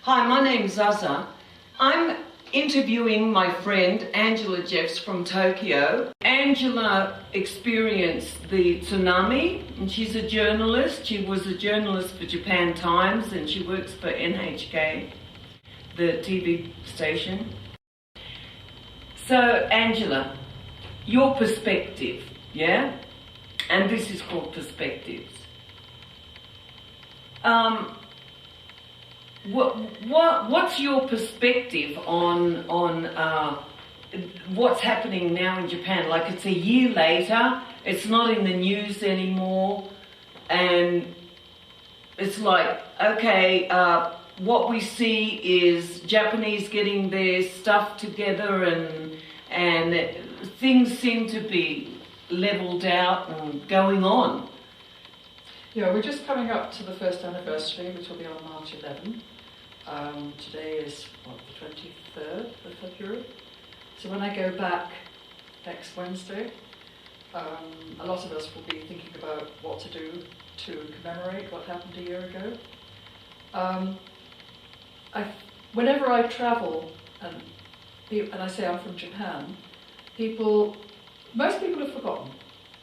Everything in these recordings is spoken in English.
Hi, my name's Zaza. I'm interviewing my friend Angela Jeffs from Tokyo. Angela experienced the tsunami and she's a journalist. She was a journalist for Japan Times and she works for NHK, the TV station. So Angela, your perspective, yeah? And this is called perspectives. What's your perspective on what's happening now in Japan? Like, it's a year later, it's not in the news anymore, and it's like, okay, what we see is Japanese getting their stuff together, and things seem to be leveled out and going on. Yeah, we're just coming up to the first anniversary, which will be on March 11. Today is, what, the 23rd of February? So when I go back next Wednesday, a lot of us will be thinking about what to do to commemorate what happened a year ago. Whenever I travel, and I say I'm from Japan, most people have forgotten,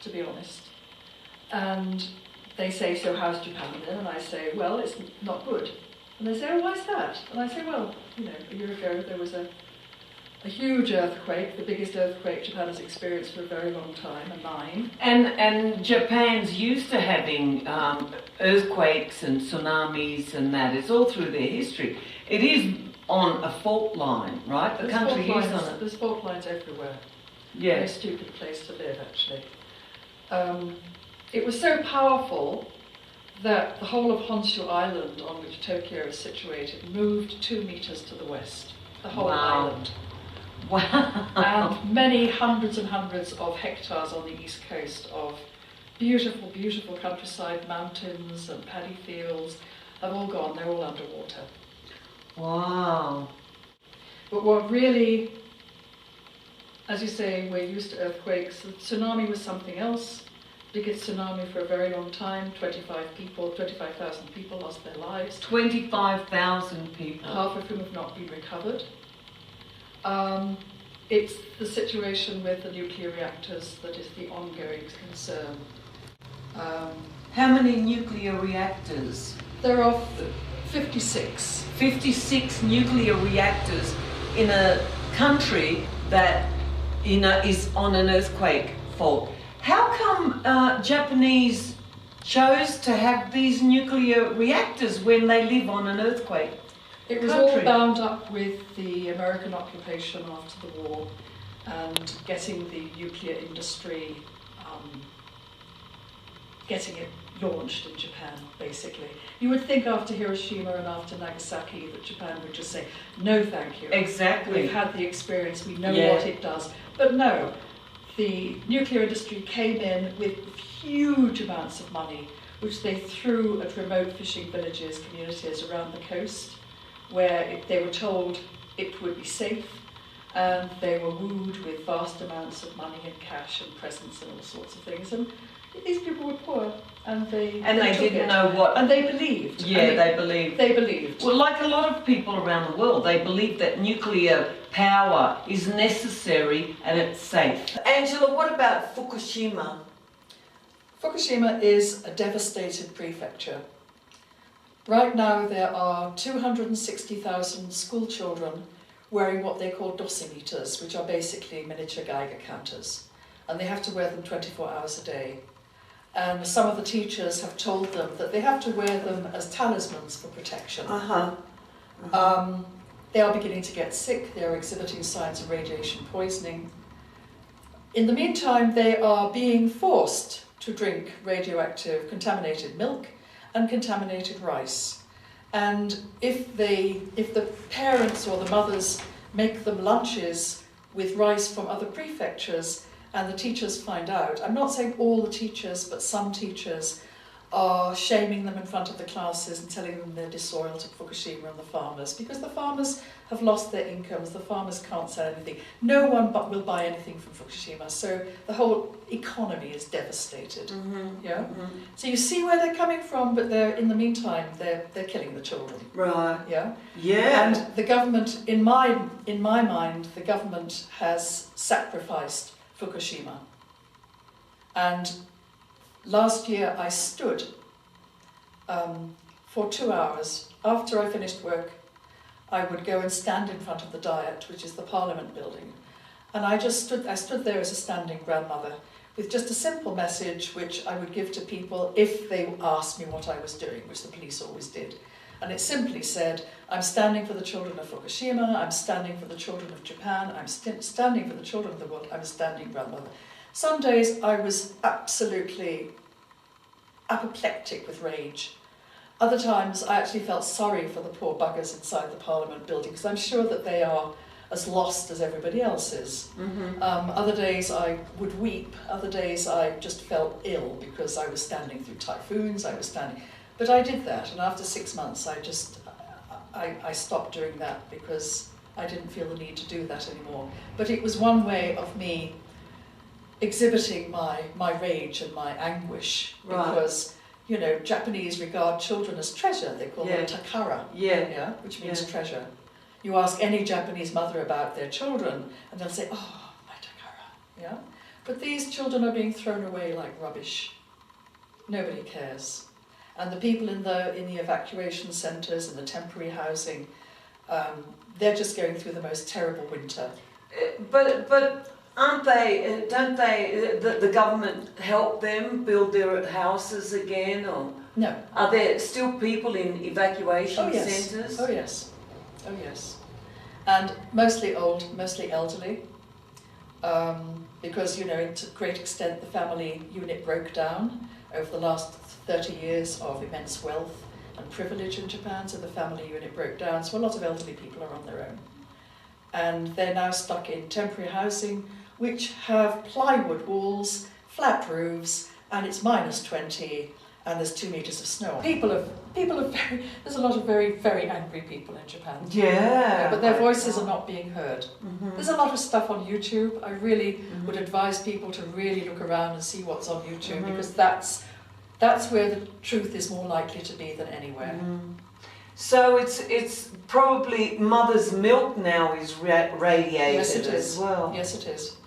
to be honest. And they say, so how's Japan then? And I say, well, it's not good. And they say, oh, why is that? And I say, well, you know, a year ago there was a huge earthquake, the biggest earthquake Japan has experienced for a very long time, a 9. And Japan's used to having earthquakes and tsunamis and that. It's all through their history. It is on a fault line, right? The country is on it. There's fault lines everywhere. Yeah. Very stupid place to live, actually. It was so powerful that the whole of Honshu Island, on which Tokyo is situated, moved 2 meters to the west. The whole island. Wow. And many hundreds and hundreds of hectares on the east coast of beautiful, beautiful countryside, mountains and paddy fields have all gone. They're all underwater. Wow. But what really, as you say, we're used to earthquakes. The tsunami was something else. Biggest tsunami for a very long time. 25,000 people lost their lives. 25,000 people. Half of whom have not been recovered. It's the situation with the nuclear reactors that is the ongoing concern. How many nuclear reactors? There are 56. 56 nuclear reactors in a country that, you know, is on an earthquake fault. How come Japanese chose to have these nuclear reactors when they live on an earthquake? It was all bound up with the American occupation after the war and getting the nuclear industry, getting it launched in Japan, basically. You would think after Hiroshima and after Nagasaki that Japan would just say, no thank you. Exactly. We've had the experience, we know what it does. But no, the nuclear industry came in with huge amounts of money, which they threw at remote fishing villages, communities around the coast, where they were told it would be safe, and they were wooed with vast amounts of money and cash and presents and all sorts of things. And these people were poor, and they didn't know what. And they believed. Yeah, they believed. They believed. Well, like a lot of people around the world, they believe that nuclear power is necessary and it's safe. Angela, what about Fukushima? Fukushima is a devastated prefecture. Right now there are 260,000 school children wearing what they call dosimeters, which are basically miniature Geiger counters. And they have to wear them 24 hours a day. And some of the teachers have told them that they have to wear them as talismans for protection. They are beginning to get sick. They are exhibiting signs of radiation poisoning. In the meantime, they are being forced to drink radioactive contaminated milk and contaminated rice. And if the parents or the mothers make them lunches with rice from other prefectures and the teachers find out, I'm not saying all the teachers, but some teachers, are shaming them in front of the classes and telling them they're disloyal to Fukushima and the farmers, because the farmers have lost their incomes, the farmers can't sell anything. No one will buy anything from Fukushima, so the whole economy is devastated. Yeah? So you see where they're coming from, but in the meantime, they're killing the children. Right. Yeah? Yeah. And the government, in my mind, the government has sacrificed Fukushima. And last year I stood for 2 hours. After I finished work, I would go and stand in front of the Diet, which is the Parliament building. And I stood there as a standing grandmother with just a simple message which I would give to people if they asked me what I was doing, which the police always did. And it simply said, I'm standing for the children of Fukushima, I'm standing for the children of Japan, I'm standing for the children of the world, I'm a standing grandmother. Some days I was absolutely apoplectic with rage. Other times I actually felt sorry for the poor buggers inside the Parliament building, because I'm sure that they are as lost as everybody else is. Other days I would weep, other days I just felt ill because I was standing through typhoons, but I did that, and after 6 months I stopped doing that because I didn't feel the need to do that anymore. But it was one way of me exhibiting my rage and my anguish, because you know, Japanese regard children as treasure. They call them takara, which means treasure. You ask any Japanese mother about their children and they'll say, oh, my takara. Yeah? But these children are being thrown away like rubbish. Nobody cares. And the people in the evacuation centres and the temporary housing, they're just going through the most terrible winter. But aren't they, don't they, the government help them build their houses again? Or no. Are there still people in evacuation centres? Oh yes. Oh yes. And mostly old, mostly elderly. Because, you know, to a great extent the family unit broke down over the last 30 years of immense wealth and privilege in Japan, so the family unit broke down, so a lot of elderly people are on their own. And they're now stuck in temporary housing, which have plywood walls, flat roofs, and it's -20, and there's 2 meters of snow. There's a lot of very, very angry people in Japan. Yeah. But their voices are not being heard. There's a lot of stuff on YouTube. I really would advise people to really look around and see what's on YouTube, because that's where the truth is more likely to be than anywhere. So it's probably mother's milk now is radiated. Yes, it is. As well. Yes, it is.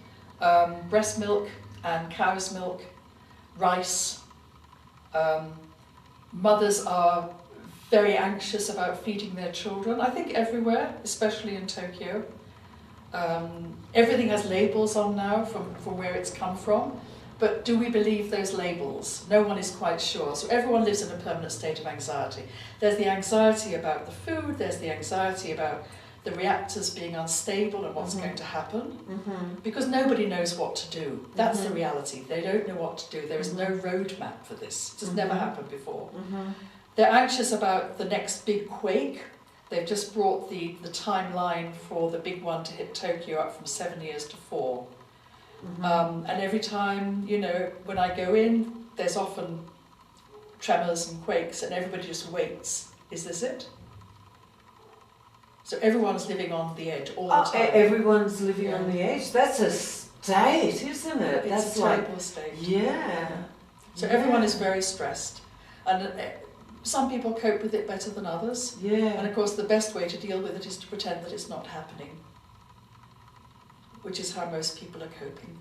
Breast milk and cow's milk, rice. Mothers are very anxious about feeding their children. I think everywhere, especially in Tokyo. Everything has labels on now from where it's come from. But do we believe those labels? No one is quite sure. So everyone lives in a permanent state of anxiety. There's the anxiety about the food, there's the anxiety about the reactors being unstable and what's going to happen, because nobody knows what to do. That's the reality. They don't know what to do. There is no roadmap for this. It's just never happened before. They're anxious about the next big quake. They've just brought the timeline for the big one to hit Tokyo up from 7 years to 4. And every time, you know, when I go in, there's often tremors and quakes, and everybody just waits. Is this it? So everyone's living on the edge all the time. Everyone's living on the edge. That's a state, isn't it? It's a terrible state. Yeah. So everyone is very stressed. And some people cope with it better than others. Yeah. And of course the best way to deal with it is to pretend that it's not happening, which is how most people are coping.